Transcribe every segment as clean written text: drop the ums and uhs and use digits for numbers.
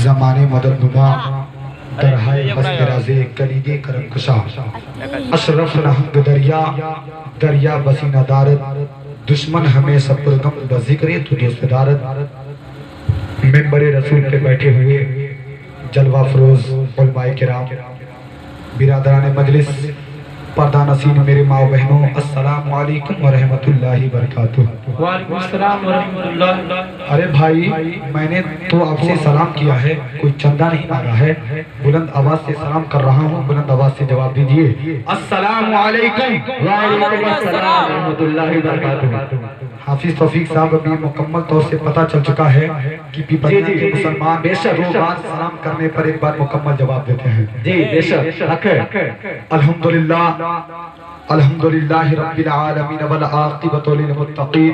زمانے مدد نما درہائے ہست رازے کلیدے کرم کشا اشرف نہنگ دریا دریا بسینہ دارت دشمن ہمیں سپرگم بذکر تو دوست دارت ممبر رسول پہ بیٹھے ہوئے جلوہ فروز علماء کرام برادران مجلس پردہ نسین میرے ماں و بہنوں السلام علیکم ورحمت اللہ وبرکاتہ۔ وعلیکم السلام ورحمت اللہ۔ ارے بھائی میں نے تو آپ سے سلام کیا ہے، کوئی چندہ نہیں مانگا ہے، بلند آواز سے سلام کر رہا ہوں، بلند آواز سے جواب دیجئے السلام علیکم وعلیکم السلام ورحمت اللہ وبرکاتہ۔ حافظ توفیق صاحب ابھی مکمل طور سے پتہ چل چکا ہے کہ پیپلیا کے مسلمان دو بار سلام کرنے پر ایک بار مکمل جواب دیتے ہیں۔ جی بے شک حق ہے۔ الحمدللہ الحمدللہ رب العالمین والعاقبۃ للمتقین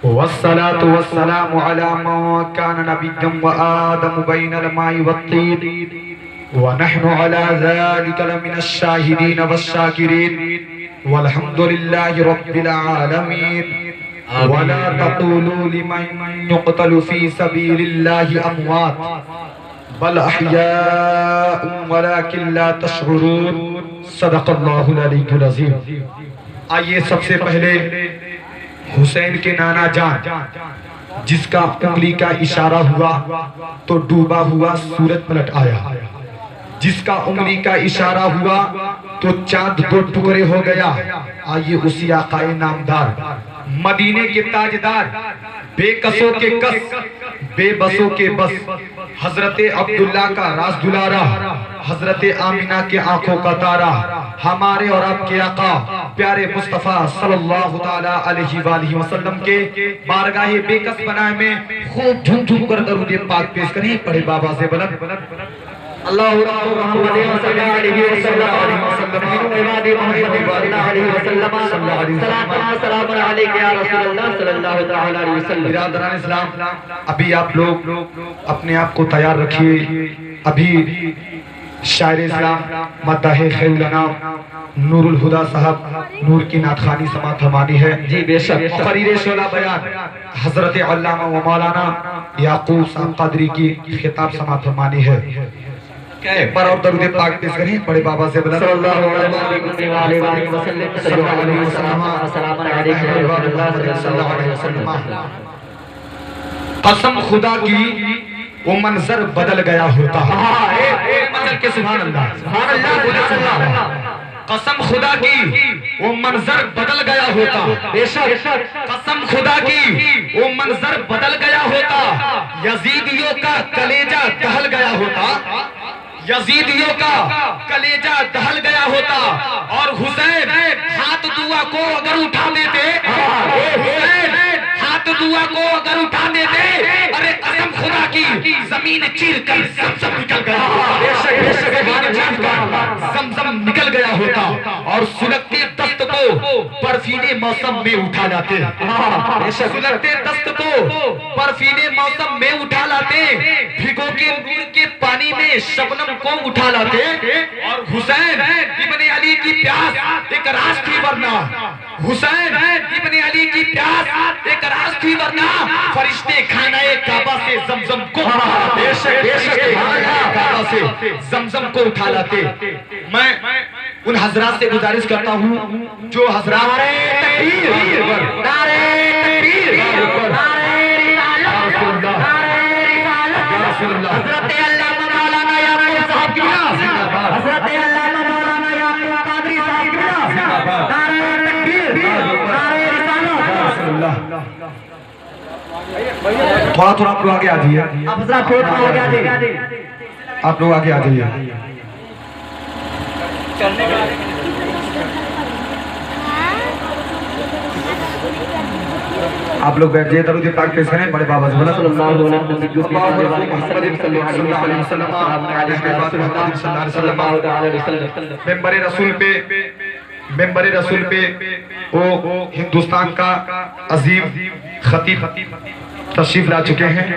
والصلاة والسلام علی من کان نبیا وآدم بین الماء والطین ونحن علی ذلک لمن الشاہدین والشاکرین والحمدللہ رب العالمین ولا تقولوا لمن يقتل في سبيل الله اموات بل احیاء ولكن لا تشعرون صدق اللہ العلی العظیم۔ آئیے سب سے پہلے حسین کے نانا جان جس کا انگلی کا اشارہ ہوا تو ڈوبا ہوا سورج پلٹ آیا، جس کا انگلی کا اشارہ ہوا تو چاند دو ٹکڑے ہو گیا۔ آئیے اسی آقا نامدار مدینے کے تاجدار بے کسوں کے کس بے بسوں کے بس حضرت عبداللہ کا راز دلارا حضرت آمینہ کے آنکھوں کا تارا ہمارے اور آپ کے آقا پیارے مصطفیٰ صلی اللہ علیہ وآلہ وسلم کے بارگاہ بے کس بنائے میں خوب جھوم جھوم کر درود پاک پیش کریں، پڑھے بابا سے بلند اللہ محمد صلی اللہ علیہ وسلم عبادی محمد صلی اللہ علیہ وسلم سلام علیکہ یا رسول اللہ صلی اللہ علیہ وسلم۔ برادران اسلام ابھی آپ لوگ اپنے آپ کو تیار رکھیے، ابھی شاعر اسلام مداح خیر الانام نور الہدا صاحب نور کی نعتخوانی سماعت فرمانی ہے۔ جی بے شک۔ مقرر شعلہ بیان حضرت علامہ و مولانا یعقوب صاحب قادری کی خطاب سماعت فرمانی ہے۔ ایک بار اور درود پاک پیش کریں، بڑے بابا سے بلند صلی اللہ علیہ وسلم السلام علیکم صلی اللہ علیہ وسلم۔ قسم خدا کی وہ منظر بدل گیا ہوتا، منظر کے سبحان اللہ قسم خدا کی وہ منظر بدل گیا ہوتا، قسم خدا کی وہ منظر بدل گیا ہوتا، یزیدیوں کا کلیجہ دہل گیا ہوتا، یزیدیوں کا کلیجہ دہل گیا ہوتا، اور حسین ہاتھ دعا کو اگر اٹھا دیتے، حسین ہاتھ دعا کو اگر اٹھا دیتے، ارے قسم خدا کی زمین چیر کر زمزم نکل گیا زمزم نکل گیا ہوتا، اور سلگتے دست کو برفیلے موسم میں اٹھا لاتے، سلگتے دست کو برفیلے موسم میں اٹھا لاتے، بھگو کے نور کے پانی میں شبنم کو اٹھا لاتے، اور حسین ابن علی کی پیاس ایک راز تھی ورنہ، حسین ابن علی کی پیاس ایک راز تھی ورنہ، فرشتے خانہ کعبہ سے زمزم کو کعبہ سے زمزم کو اٹھا لاتے۔ میں ان حضرات سے گزارش کرتا ہوں جو حضرات حضرت علامہ مولانا یعقوب صاحب کی حضرت علامہ مولانا یعقوب قادری صاحب کی نعرہ تکبیر نعرہ رسالت۔ تھوڑا تھوڑا آپ لوگ آگے آ جائیے، آپ لوگ آگے آ جائیے۔ آپ لوگ بیٹھ جائیے، درود پاک پیش کریں، بڑے بابا صلی اللہ علیہ وسلم۔ ممبر رسول پہ وہ ہندوستان کا عظیم خطیب تشریف لا چکے ہیں،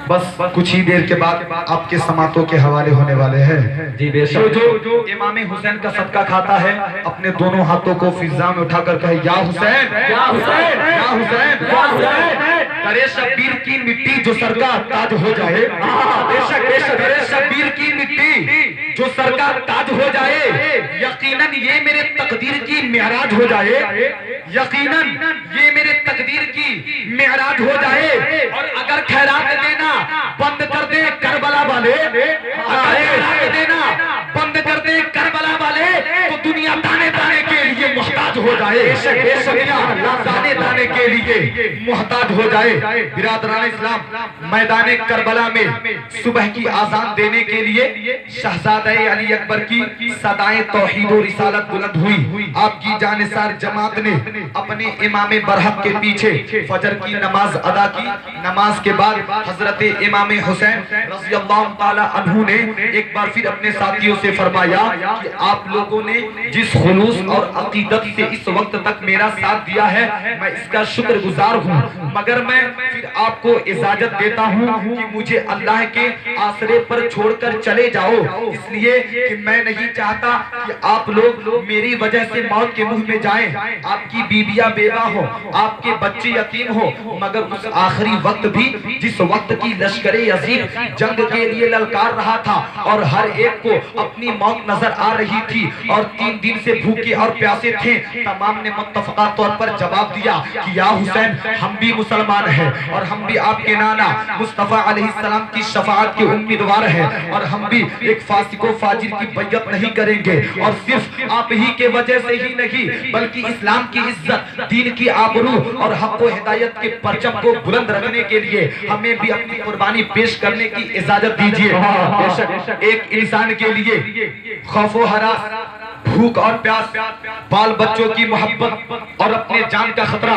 بس کچھ ہی دیر کے بعد آپ کے سماعتوں کے حوالے ہونے والے ہیں۔ جو امام حسین کا صدقہ کھاتا ہے اپنے دونوں ہاتھوں کو فضا میں اٹھا کر کہے یا حسین یا حسین یا حسین یا حسین، درے شبیر کی مٹی جو سر کا تاج ہو جائے، بے شک درے شبیر کی مٹی جو سر کا تاج ہو جائے، یقیناً یہ میرے تقدیر کی معراج ہو جائے، یقیناً یہ میرے تقدیر کی معراج ہو جائے۔ اور اگر خیرات دینا بند کر دے کربلا والے، اگر خیرات دینا بند کر دے کربلا والے، تو دنیا دانے دانے کے لیے محتاج ہو جائے، دانے دانے کے لیے محتاج ہو جائے۔ برادران اسلام، میدان کربلا میں صبح کی آذان دینے کے لیے شہزادہ علی اکبر کی صدائیں توحید و رسالت بلند ہوئی۔ آپ کی جانثار جماعت نے اپنے امام برحق کے پیچھے فجر کی نماز ادا کی۔ نماز کے بعد حضرت امام حسین رضی اللہ تعالی عنہ نے ایک بار پھر اپنے ساتھیوں سے فرمایا کہ آپ لوگوں نے جس خلوص اور عقیدت سے اس وقت تک میرا ساتھ دیا ہے، میں اس کا شکر گزار ہوں، مگر میں پھر آپ کو اجازت دیتا ہوں کہ مجھے اللہ کے آسرے پر چھوڑ کر چلے جاؤ، اس لیے کہ میں نہیں چاہتا کہ آپ لوگ میری وجہ سے موت کے منہ میں جائیں، آپ کی بیویاں بیوہ ہو، آپ کے بچے یتیم ہو۔ مگر اس آخری وقت بھی جس وقت کی لشکر یزید جنگ کے لیے للکار رہا تھا اور ہر ایک کو اپنی موت نظر آ رہی تھی اور 3 دن سے بھوکے اور پیاسے تھے، تمام نے متفقہ طور پر جواب دیا کہ یا حسین، ہم بھی مسلمان ہیں اور ہم بھی آپ کے نانا مصطفیٰ علیہ السلام کی شفاعت کے امیدوار ہیں، اور ہم بھی ایک فاسق و فاجر کی بیعت نہیں کریں گے، اور صرف آپ ہی کے وجہ سے ہی نہیں بلکہ اسلام کی عزت، دین کی آبرو اور حق و ہدایت کے پرچم کو بلند رکھنے کے لیے ہمیں بھی اپنی قربانی پیش کرنے کی اجازت دیجیے۔ ایک انسان کے لیے خوف و ہراس، بھوک اور پیاس، بال بچوں کی محبت اور اپنے جان کا خطرہ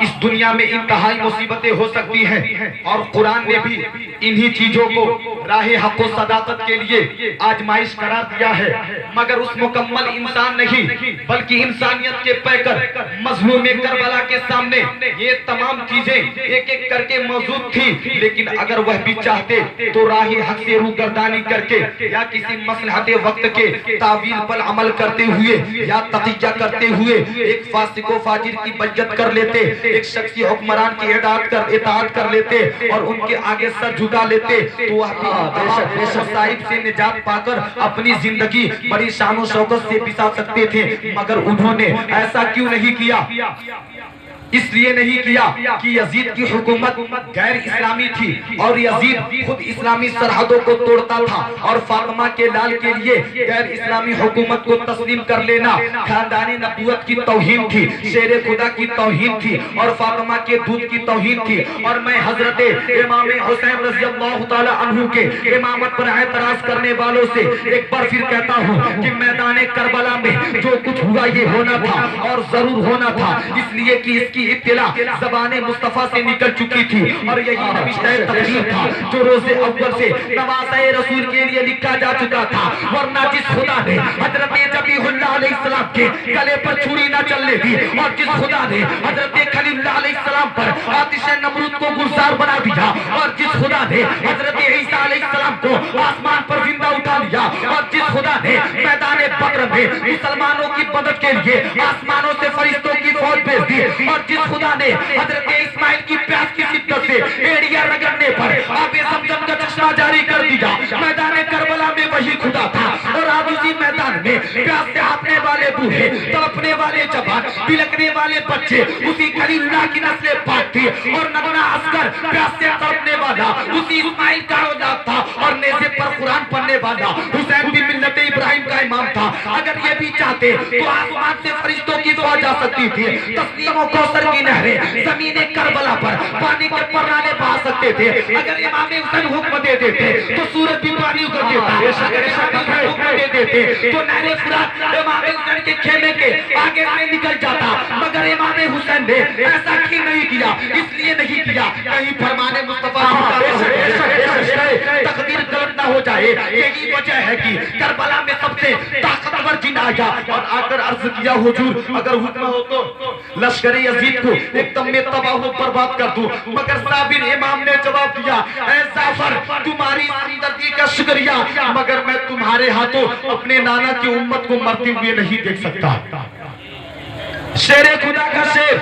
اس دنیا میں انتہائی مصیبتیں ہو سکتی ہیں، اور قرآن نے بھی انہی چیزوں کو راہ حق و صداقت کے لیے آزمائش قرار دیا ہے، مگر اس مکمل انسان نہیں بلکہ انسانیت کے پیکر مظلوم کربلا کے سامنے یہ تمام چیزیں ایک ایک کر کے موجود تھی، لیکن اگر وہ بھی چاہتے تو راہ حق سے روگردانی کر کے یا کسی مصلحت وقت کے تعویل پر عمل کرتے ہوئے یا تقیہ کرتے ہوئے ایک فاسق و فاجر کی بیعت کر لیتے، ایک شخصی حکمران کی اطاعت کر لیتے اور ان کے آگے سر جھکا لیتے، تو وہ اپنی مصائب سے نجات پا کر اپنی زندگی بڑی شان و شوکت سے بسا سکتے تھے، مگر انہوں نے ایسا کیوں نہیں کیا؟ اس لیے نہیں کیا کہ یزید کی حکومت غیر اسلامی تھی اور یزید خود اسلامی سرحدوں کو توڑتا تھا، اور فاطمہ کے لال کے لیے غیر اسلامی حکومت کو تسلیم کر لینا خاندانی نبوت کی توہین تھی، شیر خدا کی توہین تھی اور فاطمہ کے دودھ کی توہین تھی۔ اور میں حضرت امام حسین رضی اللہ تعالی عنہ کے امامت پر اعتراض کرنے والوں سے ایک بار پھر کہتا ہوں کہ میدان کربلا میں جو کچھ ہوا یہ ہونا تھا اور ضرور ہونا تھا، اس لیے کہ اس کی اطلاع زبان مصطفیٰ سے نکل چکی تھی، اور یہی نوشتہ تقریر تھا جو روز اول سے نواسۂ رسول کے لیے لکھا جا چکا تھا، ورنہ جس خدا نے حضرت جبیح اللہ علیہ السلام کے گلے پر چھری نہ چلنے دی، اور جس خدا نے حضرت خلیل اللہ علیہ السلام پر آتش نمرود کو گلزار بنا دیا، اور جس خدا نے حضرت عیسیٰ علیہ السلام کو آسمان پر زندہ اٹھا لیا، اور جس خدا نے میدان بدر میں مسلمانوں کی مدد کے لیے آسمانوں سے فرشتوں کی فوج بھیج دی، اور جس خدا نے حضرت اسماعیل کی پیاس کی شدت سے ایڑیاں رگڑنے پر آب زمزم کا چشمہ جاری کر دیا، میدان کربلا میں وہی خدا تھا، اور آج اسی میدان میں پیاس سے ہاتھنے والے بوڑھے، تڑپنے والے جوان، بلکنے والے بچے اسی خلیل اللہ کی نسل پاک تھی، اور نگنا عسکر پیاس سے تڑپنے والا اسی اسماعیل کا اولاد تھا، اور نیزے پر قرآن پڑھنے والا حسین بھی ملت ابراہیم کا امام تھا۔ اگر یہ بھی چاہتے تو آسمان سے فرشتوں کی فوج آ سکتی تھی، تسلیم و کوثر کی نہریں زمین کربلا پر پانی کے پرانے بہا سکتے تھے، اگر امام حسین حکم دے دیتے تو سورج بھی پانی اتر دیتا، اگر امام حکم دے دیتے تو نہر فرات امام حسین کے خیمے کے آگے سے نکل جاتا، مگر امام حسین نے ایسا کیوں نہیں کیا؟ اس لیے نہیں کیا کہیں فرمان مصطفیٰ تقدیر غلط نہ ہو جائے۔ یہی وجہ ہے کہ کربلا میں سب سے طاقتور جن آیا اور آ کر عرض کیا حضور اگر حکم ہو تو لشکر یزید کو ایک دم میں تباہ و برباد کر دوں، مگر صابر امام نے جواب دیا اے جعفر تمہاری ہمدردی کا شکریہ، مگر میں تمہارے ہاتھوں اپنے نانا کی امت کو مرتے ہوئے نہیں دیکھ سکتا۔ شیر خدا کا شیر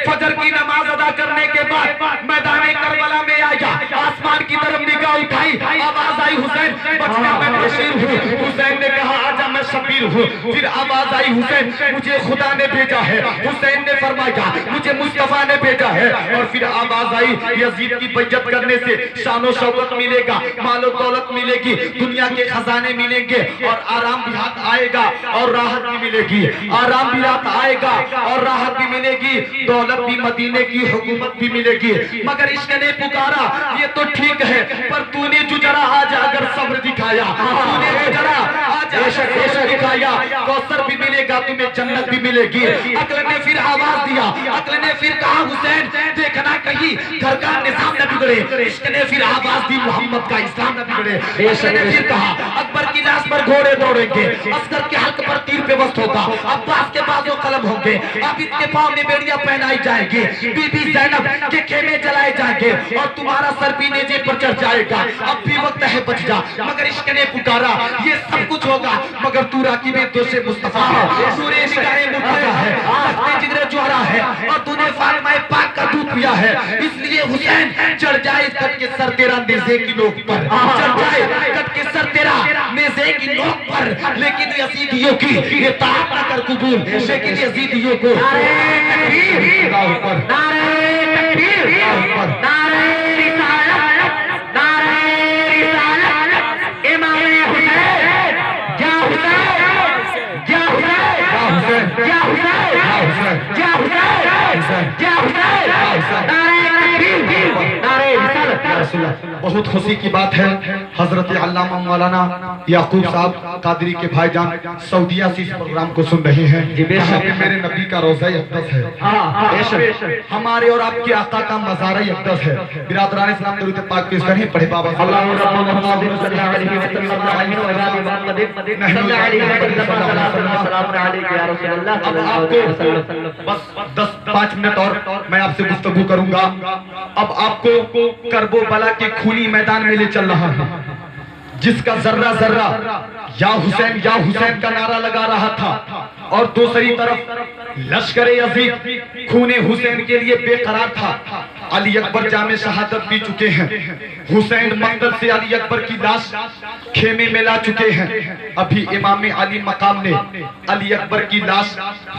فجر کی نماز ادا کرنے کے بعد میدان کربلا میں آیا، آسمان کی طرف نگاہ اٹھائی، آواز آئی حسین بچنا میں بشیر ہوں۔ حسین نے کہا آجا میں شبیر ہوں۔ پھر آواز آئی حسین مجھے خدا نے بھیجا ہے۔ حسین نے فرمایا مجھے مصطفیٰ نے بھیجا ہے۔ اور پھر آواز آئی یزید کی بیعت کرنے سے شان و شوکت ملے گا، مال و دولت ملے گی، دنیا کے خزانے ملیں گے، اور آرام بھی ہاتھ آئے گا اور راحت بھی ملے گی۔ آرام بھی ہاتھ آئے گا اور راحت بھی ملے گی، دولت بھی، مدینے کی حکومت بھی ملے گی۔ مگر عشق نے پکارا یہ تو ٹھیک ہے، پر تو نے جو ذرا آج اگر صبر دکھایا، تو نے جو ذرا آج عشق دکھایا، کوثر بھی ملے گا تمہیں، جنت بھی ملے گی۔ عقل نے پھر آواز دیا، عقل نے پھر کہا حسین دیکھنا کہیں گھر کا نظام نہ بگڑے۔ عشق نے پھر آواز دی محمد کا اسلام نہ بگڑے۔ عشق نے پھر کہا اکبر کی لاش پر گھوڑے دوڑیں گے، اصغر کے حلق پر تیر پہ وسط ہوگا، عباس کے بازو قلم ہوں گے، عابد کے پاؤں میں بیڑیاں پہنائی جائیں گی، بی بی زینب کے خیمے جلائے جائیں گے، اور تمہارا سر بھی نیزے پر چڑھ جائے گا۔ اب بھی وقت ہے بچ جا۔ مگر عشق نے پکارا یہ سب کچھ ہوگا مگر تو راکب دوش مصطفیٰ ہے، سورے نگاہیں مٹھایا ہے، رخت جگر جوہرا ہے، اور تو نے فاطمہ پاک کا دودھ پیا ہے۔ اس لیے حسین چڑھ جائے کٹ کے سر تیرا نیزے کی نوک پر، چڑھ جائے کٹ کے سر تیرا نیزے کی نوک پر، لیکن یزیدیوں کی اطاعت نہ کر قبول، لیکن یزیدیوں کو نعرہ تکبیر، نعرہ تکبیر، نعرہ رسالت، نعرہ رسالت، امام حسین جا حسین جا حسین جا حسین جا حسین جا حسین، نعرہ تکبیر، نعرہ رسالت۔ بہت خوشی کی بات ہے حضرت علامہ مولانا یعقوب صاحب قادری کے بھائی جان سعودیہ سے اس پروگرام کو سن رہے ہیں۔ جہاں پہ میرے نبی کا روضہ اقدس ہے، ہمارے اور آپ کے آقا کا مزار اقدس ہے۔ برادران اسلام درود پاک پیش کریں، پڑھے بابا اللہم رب محمد صلی اللہ علیہ وسلم علیہ وآلہ وسلم صلی علیہ وسلم سلام علیکم یا رسول اللہ اب صلی اللہ آپ علیہ کو وسلم۔ بس 10-5 منٹ اور میں آپ سے گفتگو کروں گا۔ اب آپ کو کرب و بلا کے خونی میدان میں لے چل رہا ہے، جس کا ذرہ ذرہ یا حسین کا نعرہ لگا رہا تھا، اور دوسری طرف لشکر یزید خون حسین کے لیے بے قرار تھا۔ علی اکبر جام شہادت پی چکے ہیں، حسین مقتل سے علی اکبر کی لاش خیمے میں لا چکے ہیں۔ ابھی امام علی مقام نے علی اکبر کی لاش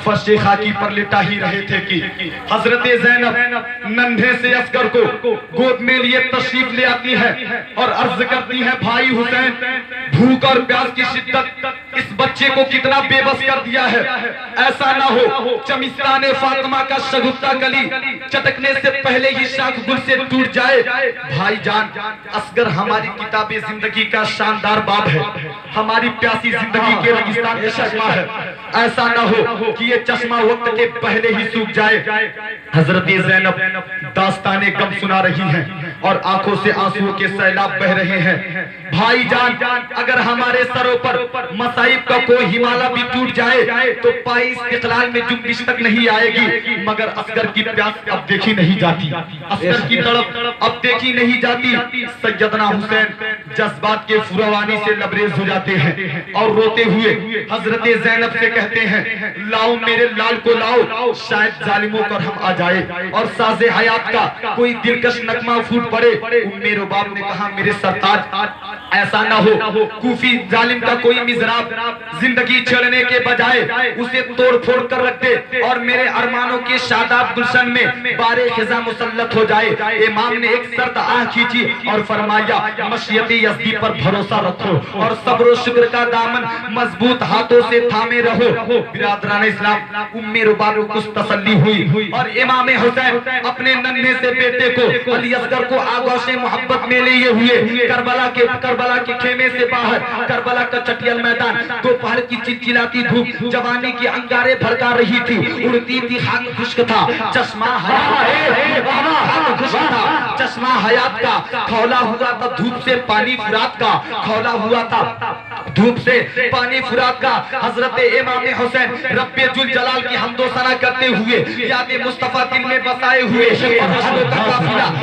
فرش خاکی پر لٹا ہی رہے تھے کہ حضرت زینب ننھے سے اصغر کو گود میں لیے تشریف لے آتی ہے اور عرض کرتی ہے بھائی حسین بھوک اور پیاس کی شدت اس بچے کو کتنا بے بس کر دیا ہے، ایسا نہ ہو چمستان فاطمہ کا شگفتہ کلی چٹکنے سے پہلے ہی شاخ گل سے ٹوٹ جائے۔ بھائی جان اصغر ہماری کتاب زندگی کا شاندار باب ہے، ہماری پیاسی زندگی کے ریگستان کا چشمہ ہے، ایسا نہ ہو کہ یہ چشمہ وقت کے پہلے ہی سوکھ جائے۔ حضرت زینب داستان غم سنا رہی ہیں اور آنکھوں سے آنسو کے سیلاب بہ رہے ہیں۔ بھائی جان اگر ہمارے سروں پر مصائب کا کوئی ہمالہ بھی ٹوٹ جائے تو پائی استقلال میں جنبش تک نہیں آئے گی، مگر اصغر کی پیاس اب دیکھی نہیں جاتی، اصغر کی تڑپ اب دیکھی نہیں جاتی۔ سیدنا حسین جذبات کے فروانی سے لبریز ہو جاتے ہیں اور روتے ہوئے حضرت زینب سے کہتے ہیں لاؤ میرے لال کو لاؤ، شاید ظالموں پر ہم آ جائے اور ساز حیات کا کوئی دلکش نغمہ پھوٹ پڑے۔ میرے باپ نے کہا میرے سرتاج ایسا نہ ہو کوفی ظالم کا کوئی مزراب زندگی چھڑنے کے بجائے اسے توڑ پھوڑ کر رکھ دے اور میرے ارمانوں کے شاداب گلشن میں بار خزاں مسلط ہو جائے۔ امام نے ایک سرد آہ کھینچی اور فرمایا مشیت یزدی پر بھروسہ رکھو اور صبر و شکر کا دامن مضبوط ہاتھوں سے تھامے رہو۔ برادران اسلام ام رباب کو کچھ تسلی ہوئی اور امام حسین اپنے ننھے سے بیٹے کو علی اصغر کو آغوش محبت میں لیے ہوئے کربلا کے خیمے سے باہر، کربلا کا چٹیل میدان، دوپہر کی چلچلاتی دھوپ جوانی کی انگاریں بھڑکا رہی تھی، اڑتی تھی خاک خشک تھا، چشمہ حیات کا کھولا ہوا تھا، دھوپ سے پانی فرات کا کھولا ہوا تھا، دھوپ سے پانی فرات کا حضرت امام حسین رب جل جلال کی حمد و ثنا کرتے ہوئے یاد مصطفیٰ دل میں بسائے ہوئے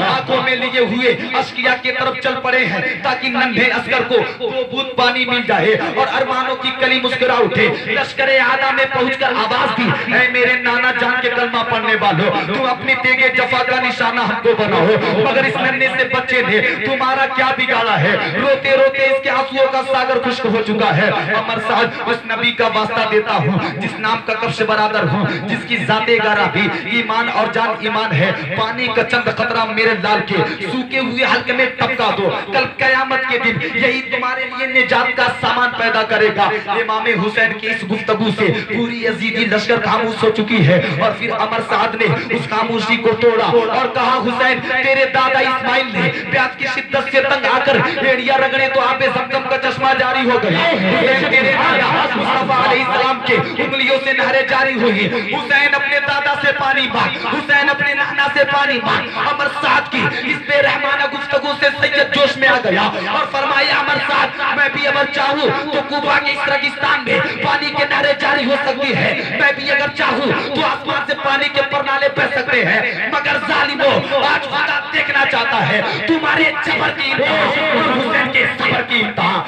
آنکھوں میں لیے ہوئے اشقیاء کی طرف چل پڑے ہیں تاکہ ننھے اصغر کو دو بوند پانی مل جائے اور ارمانوں کی کلی مسکرا اٹھے. لشکر اعداء میں پہنچ کر آواز دی اے میرے نانا جان کے کلمہ پڑھنے والوں تم اپنی تیغ جفا کا نشانہ ہم کو بناؤ مگر اس ننھے سے بچے نے تمہارا کیا بگاڑا ہے. روتے روتے اس کے آنسوؤں کا ساگر خشک ہو چکا ہے. عمر سعد اس نبی کا واسطہ دیتا ہوں جس نام کا کفش برادر ہوں جس کی ذات گارہ بھی ایمان اور جان ایمان ہے. پانی کا چند قطرہ میرے لال کے سوکے ہوئے حلق میں ٹپکا دو کل قیامت کے دن یہی تمہارے لیے نجات کا سامان پیدا کرے گا. امام حسین کی اس گفتگو سے پوری یزیدی لشکر خاموش ہو چکی ہے اور پھر عمر سعد نے اس خاموشی کو توڑا اور کہا حسین تیرے دادا اسماعیل نے پیاس کی شدت سے تنگ آ کر ایڑیاں رگڑے تو آب زمزم کا چشمہ جاری ہو گیا. حسین تیرے دادا مصطفیٰ علیہ السلام کے انگلیوں سے نہریں جاری ہوئی. حسین اپنے دادا سے پانی مانگ حسین اپنے نانا سے پانی مانگ. عمر سعد کی اس بے رحمانہ گفتگو سے سید جوش میں آ گیا اور فرمایا عمر سعد میں بھی اگر چاہوں تو کوفہ کے اس ریگستان میں پانی کے نہریں جاری ہو سکتی ہے. میں بھی اگر چاہوں تو آسمان سے پانی کے پرنالے بہ سکتے ہیں مگر ظالموں آج خدا دیکھنا چاہتا ہے تمہارے صبر کی انتہا اور حسین کے صبر کی انتہا.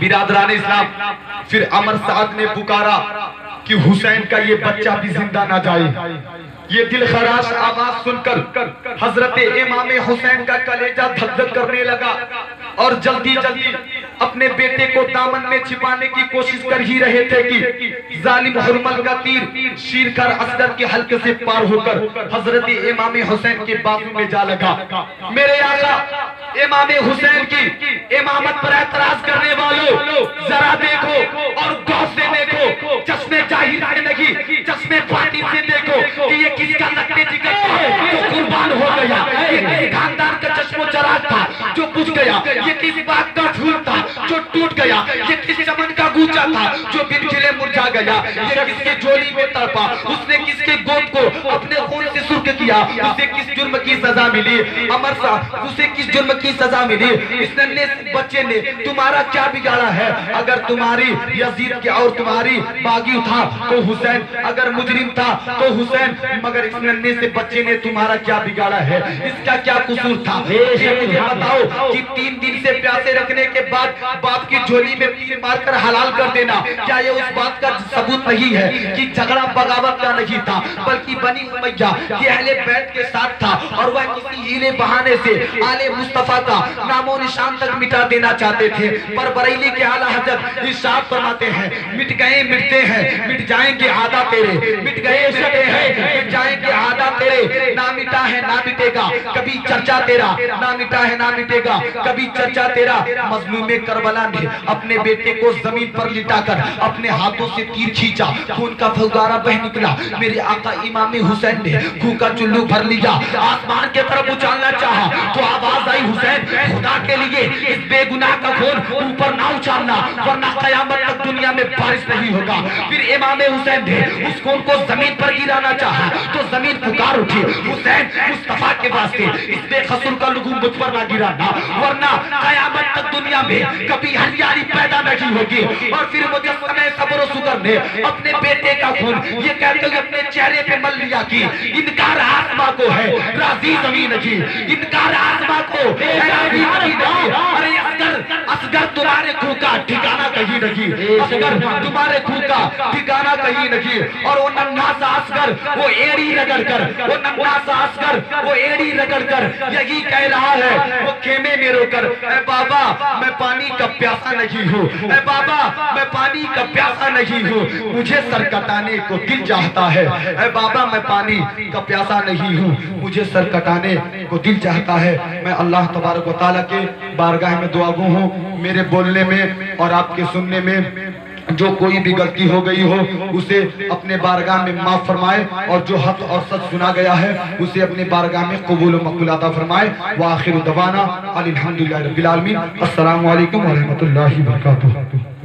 برادران اسلام پھر عمر سعد نے پکارا کہ حسین کا یہ بچہ بھی زندہ نہ جائے. یہ دل خراش آواز سن کر حضرت امام حسین کا کلیجہ دھک دھک کرنے لگا اور جلدی جلدی اپنے بیٹے کو دامن میں چھپانے کی کوشش کر ہی رہے تھے کہ ظالم حرمل کا تیر شیرکھر اصغر کے حلقے سے پار ہو کر حضرت امام حسین کے بازو میں جا لگا. میرے آقا امام حسین کی امامت پر اعتراض کرنے والوں ذرا دیکھو اور غور سے دیکھو چشمے ظاہر سے نہیں چشمے باطن سے دیکھو کہ یہ کس کا لگتے جگر تھا جو قربان ہو گیا. یہ کس خاندان کا چشم و چراغ تھا جو بجھ گیا. یہ کس بات کا پھول تھا جو ٹوٹ گیا. یہ کس چمن کا گوچا تھا جو بن کھلے مرجھا گیا. یہ کس کے جولی میں تڑپا اس نے کس کے گود کو اپنے خون سے سرخ کیا. اسے کس جرم کی سزا ملی عمر صاحب اسے کس جرم کی سزا ملی. اس ننھے بچے نے تمہارا کیا بگاڑا ہے. اگر تمہاری یزید کے اور تمہاری باغی تھا تو حسین اگر مجرم تھا تو حسین مگر اس ننھے سے بچے نے تمہارا کیا بگاڑا ہے. اس کا کیا قصور تھا یہ مجھے بتاؤ کہ 3 دن سے پیاسے رکھنے کے بعد باپ کی جھولی میں تیر مار کر حلال کر دینا کیا یہ اس بات کا ثبوت نہیں ہے کہ جھگڑا بغاوت کا نہیں تھا بلکہ بنی امیہ کی اہل بیت کے ساتھ تھا اور وہ کسی ہیلے بہانے سے آل مصطفیٰ کا نام و نشان تک مٹا دینا چاہتے تھے. پر بریلی کے اعلیٰ حضرت ارشاد فرماتے ہیں مٹ گئے مٹتے ہیں مٹ جائیں گے عادہ تیرے. مٹ گئے مٹتے ہیں مٹ جائیں گے عادہ تیرے. نہ مٹا ہے نہ مٹے گا کبھی چرچا تیرا. نہ مٹا ہے نہ مٹے گا کبھی چرچا تیرا. مظلوم کربلا نے اپنے بیٹے کو زمین پر لٹا کر اپنے ہاتھوں سے تیر کھینچا خون کا پھوارہ بہ نکلا. میرے آقا امام حسین نے خون کا چلو بھر لیا آسمان کے طرف اچھالنا چاہا تو آواز آئی حسین خدا کے لیے اس بے گناہ کا خون اوپر نہ اچھالنا ورنہ قیامت تک دنیا میں بارش نہیں ہوگا. پھر امام حسین نے اس خون کو زمین پر گرانا چاہا تو زمین پکار اٹھی حسین مصطفیٰ کے واسطے اس بے قصور کا لگوم مجھ پر نہ گرانا ورنہ قیامت تک دنیا میں کبھی ہریالی پیدا نہیں ہوگی. اور پھر مجسمہ صبر و شکر نے اپنے بیٹے کا خون یہ کہتے ہوئے اپنے چہرے پہ مل لیا کہ انکار آسماں کو ہے راضی زمین کی. انکار آسماں کو ہے راضی زمین کی. ارے اصغر تمہارے خون کا ٹھکانہ کہیں نہیں. اصغر تمہارے خون کا ٹھکانہ کہیں نہیں. اور وہ ننھا سا اصغر وہ ایڑی رگڑ کر وہ ننھا سا اصغر وہ ایڑی رگڑ کر یہی کہہ رہا ہے وہ خیمے میں رو کر اے بابا میں پانی کا پیاسا نہیں ہوں. اے بابا میں پانی کا پیاسا نہیں ہوں. مجھے سر کٹانے کو دل چاہتا ہے. اے بابا میں پانی کا پیاسا نہیں ہوں. مجھے سر کٹانے کو دل چاہتا ہے. میں اللہ تبارک و تعالیٰ کے بارگاہ میں دعا گو ہوں. میرے بولنے میں اور آپ کے سننے میں جو کوئی بھی غلطی ہو گئی ہو اسے اپنے بارگاہ میں معاف فرمائے، اور جو حق اور سچ سنا گیا ہے اسے اپنے بارگاہ میں قبول و مقبول عطا فرمائے۔ وآخر دعوانا الحمدللہ رب العالمین۔ السلام علیکم ورحمۃ اللہ وبرکاتہ۔